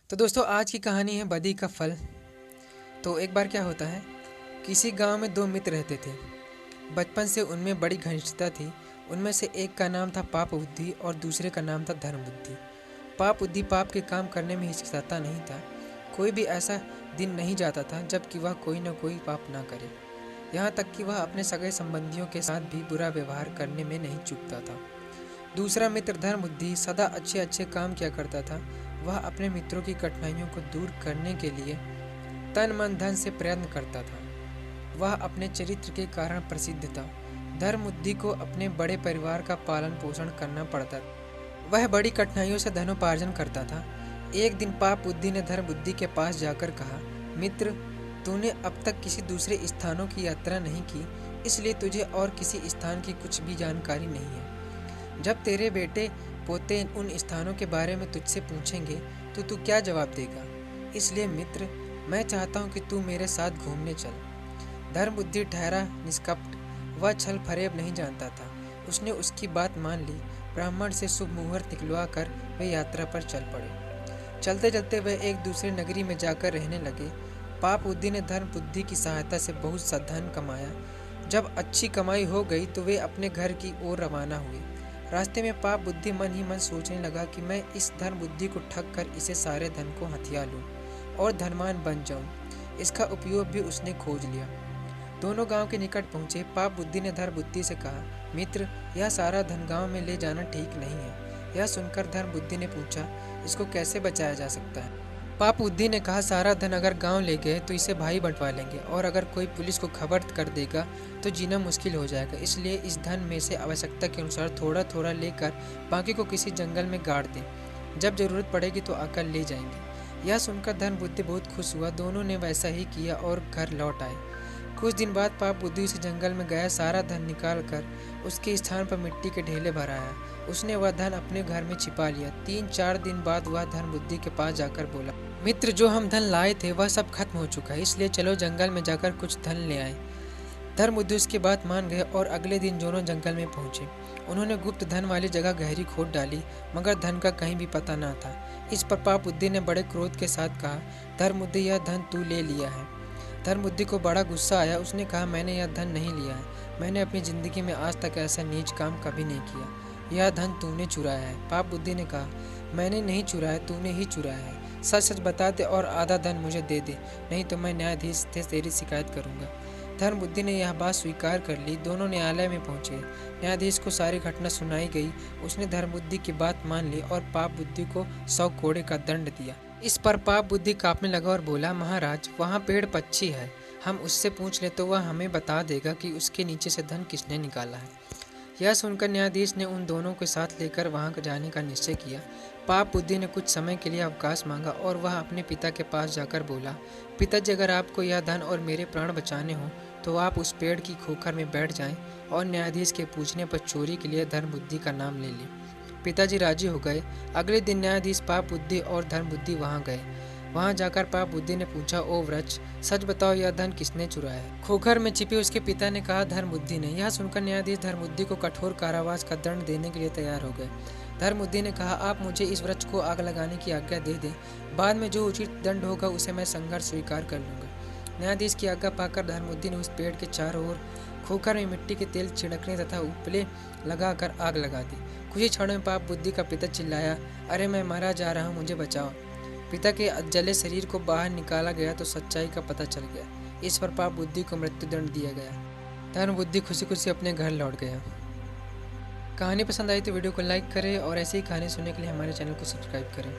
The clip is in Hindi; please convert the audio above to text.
तो दोस्तों आज की कहानी है बदी का फल। तो एक बार क्या होता है, किसी गांव में दो मित्र रहते थे। बचपन से उनमें बड़ी घनिष्ठता थी। उनमें से एक का नाम था पाप बुद्धि और दूसरे का नाम था धर्म बुद्धि। पाप बुद्धि पाप के काम करने में हिचकिचाता नहीं था। कोई भी ऐसा दिन नहीं जाता था जबकि वह कोई न कोई पाप ना करे। यहाँ तक कि वह अपने सगे संबंधियों के साथ भी बुरा व्यवहार करने में नहीं चूकता था। दूसरा मित्र धर्म बुद्धि सदा अच्छे अच्छे काम किया करता था। वह अपने मित्रों की कठिनाइयों को दूर करने के लिए तन मन धन से प्रयत्न करता था। वह अपने चरित्र के कारण प्रसिद्ध था। धर्म बुद्धि को अपने बड़े परिवार का पालन पोषण करना पड़ता था। वह बड़ी कठिनाइयों से धनोपार्जन करता था। एक दिन पाप बुद्धि ने धर्म बुद्धि के पास जाकर कहा, मित्र, तूने अब तक किसी दूसरे स्थानों की यात्रा नहीं की, इसलिए तुझे और किसी स्थान की कुछ भी जानकारी नहीं है। जब तेरे बेटे पोते उन स्थानों के बारे में तुझसे पूछेंगे तो तू क्या जवाब देगा? इसलिए मित्र, मैं चाहता हूँ कि तू मेरे साथ घूमने चल। धर्म बुद्धि ठहरा निष्कपट। वह छल फरेब नहीं जानता था। उसने उसकी बात मान ली। ब्राह्मण से शुभ मुहूर्त निकलवा कर वे यात्रा पर चल पड़े। चलते चलते वे एक दूसरे नगरी में जाकर रहने लगे। पाप बुद्धि ने धर्म बुद्धि की सहायता से बहुत सा धन कमाया। जब अच्छी कमाई हो गई तो वे अपने घर की ओर रवाना हुए। रास्ते में पाप बुद्धि मन ही मन सोचने लगा कि मैं इस धर्म बुद्धि को ठग कर इसे सारे धन को हथिया लूं और धनवान बन जाऊं। इसका उपयोग भी उसने खोज लिया। दोनों गांव के निकट पहुंचे। पाप बुद्धि ने धर्म बुद्धि से कहा, मित्र, यह सारा धन गांव में ले जाना ठीक नहीं है। यह सुनकर धर्म बुद्धि ने पूछा, इसको कैसे बचाया जा सकता है? पाप बुद्धि ने कहा, सारा धन अगर गांव ले गए तो इसे भाई बंटवा लेंगे और अगर कोई पुलिस को खबर कर देगा तो जीना मुश्किल हो जाएगा। इसलिए इस धन में से आवश्यकता के अनुसार थोड़ा थोड़ा लेकर बाकी को किसी जंगल में गाड़ दें। जब जरूरत पड़ेगी तो आकर ले जाएंगे। यह सुनकर धर्म बुद्धि बहुत खुश हुआ। दोनों ने वैसा ही किया और घर लौट आए। कुछ दिन बाद पाप बुद्धि उस जंगल में गया। सारा धन निकाल कर उसके स्थान पर मिट्टी के ढेले भराया। उसने वह धन अपने घर में छिपा लिया। 3-4 दिन बाद वह धर्म बुद्धि के पास जाकर बोला, मित्र, जो हम धन लाए थे वह सब खत्म हो चुका है, इसलिए चलो जंगल में जाकर कुछ धन ले आए। धर्म बुद्धि उसकी बात मान गए और अगले दिन दोनों जंगल में पहुंचे। उन्होंने गुप्त धन वाली जगह गहरी खोद डाली, मगर धन का कहीं भी पता न था। इस पर पाप बुद्धि ने बड़े क्रोध के साथ कहा, धर्म बुद्धि, यह धन तू ले लिया है। धर्म बुद्धि को बड़ा गुस्सा आया। उसने कहा, मैंने यह धन नहीं लिया है। मैंने अपनी जिंदगी में आज तक ऐसा नीच काम कभी नहीं किया। यह धन तूने चुराया है। पाप बुद्धि ने कहा, मैंने नहीं चुराया, तूने ही चुराया है। सच सच बता दे और आधा धन मुझे दे दे, नहीं तो मैं न्यायाधीश से तेरी शिकायत करूंगा। धर्म बुद्धि ने यह बात स्वीकार कर ली। दोनों न्यायालय में पहुंचे। न्यायाधीश को सारी घटना सुनाई गई। उसने धर्म बुद्धि की बात मान ली और पाप बुद्धि को 100 कोड़े का दंड दिया। इस पर पाप बुद्धि कांपने लगा और बोला, महाराज, वहाँ पेड़ पक्षी है, हम उससे पूछ ले तो वह हमें बता देगा कि उसके नीचे से धन किसने निकाला है। यह सुनकर न्यायाधीश ने उन दोनों के साथ लेकर वहां जाने का निश्चय किया। पाप बुद्धि ने कुछ समय के लिए अवकाश मांगा और वह अपने पिता के पास जाकर बोला, पिताजी, अगर आपको यह धन और मेरे प्राण बचाने हो तो आप उस पेड़ की खोखर में बैठ जाएं और न्यायाधीश के पूछने पर चोरी के लिए धर्म बुद्धि का नाम ले लें। पिताजी राजी हो गए। अगले दिन न्यायाधीश पाप बुद्धि और धर्म बुद्धि वहाँ गए। वहाँ जाकर पाप बुद्धि ने पूछा, ओ वृक्ष, सच बताओ, यह धन किसने चुराया है? खोखर में छिपे उसके पिता ने कहा, धर्म बुद्धि ने। यह सुनकर न्यायाधीश धर्म बुद्धि को कठोर कारावास का दंड देने के लिए तैयार हो गए। धर्म बुद्धि ने कहा, आप मुझे इस वृक्ष को आग लगाने की आज्ञा दे दें। बाद में जो उचित दंड होगा उसे मैं संघर्ष स्वीकार कर लूंगा। न्यायाधीश की आज्ञा पाकर धर्म बुद्धि ने उस पेड़ के चारों ओर खोखर में मिट्टी के तेल छिड़कने तथा उपले लगाकर आग लगा दी। कुछ ही क्षणों में पाप बुद्धि का पिता चिल्लाया, अरे मैं मारा जा रहा हूँ, मुझे बचाओ। पिता के जले शरीर को बाहर निकाला गया तो सच्चाई का पता चल गया। इस पर पाप बुद्धि को मृत्युदंड दिया गया। धर्म बुद्धि खुशी खुशी अपने घर लौट गया। कहानी पसंद आई तो वीडियो को लाइक करें और ऐसी ही कहानी सुनने के लिए हमारे चैनल को सब्सक्राइब करें।